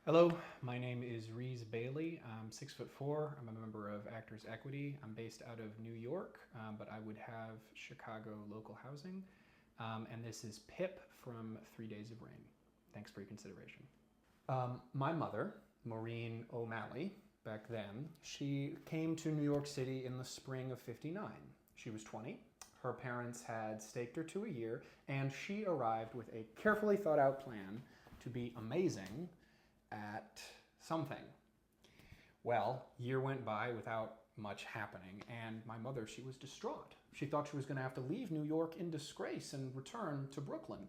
Hello, my name is Reez Bailey. I'm 6'4". I'm a member of Actors Equity. I'm based out of New York, but I would have Chicago local housing. And this is Pip from 3 Days of Rain. Thanks for your consideration. My mother, Maureen O'Malley, back then, she came to New York City in the spring of '59. She was 20. Her parents had staked her to a year, and she arrived with a carefully thought out plan to be amazing at something. Well, year went by without much happening, and my mother, she was distraught. She thought she was going to have to leave New York in disgrace and return to Brooklyn.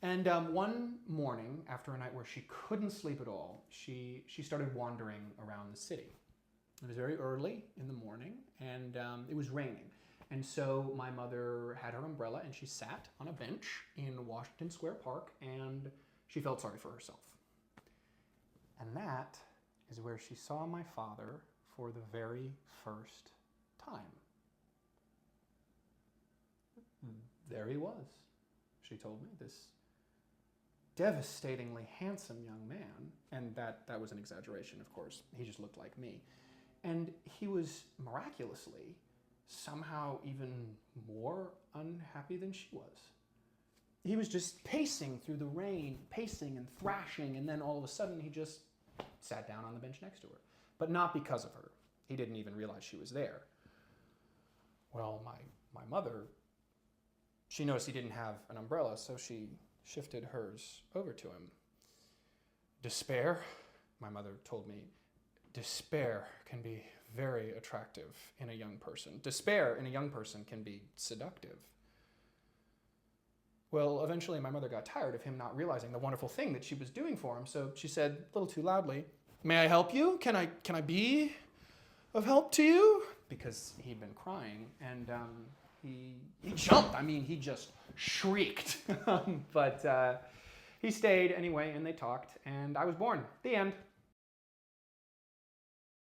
And one morning, after a night where she couldn't sleep at all, she started wandering around the city. It was very early in the morning, and it was raining. And so my mother had her umbrella, and she sat on a bench in Washington Square Park, and she felt sorry for herself. And that is where she saw my father for the very first time. There he was, she told me, this devastatingly handsome young man. And that was an exaggeration, of course. He just looked like me. And he was miraculously somehow even more unhappy than she was. He was just pacing through the rain, pacing and thrashing, and then all of a sudden he just sat down on the bench next to her. But not because of her. He didn't even realize she was there. Well, my mother, she noticed he didn't have an umbrella, so she shifted hers over to him. Despair, my mother told me, despair can be very attractive in a young person. Despair in a young person can be seductive. Well, eventually my mother got tired of him not realizing the wonderful thing that she was doing for him, so she said, a little too loudly, "May I help you? Can I be of help to you?" Because he'd been crying, and he jumped. I mean, he just shrieked. But he stayed anyway, and they talked, and I was born. The end.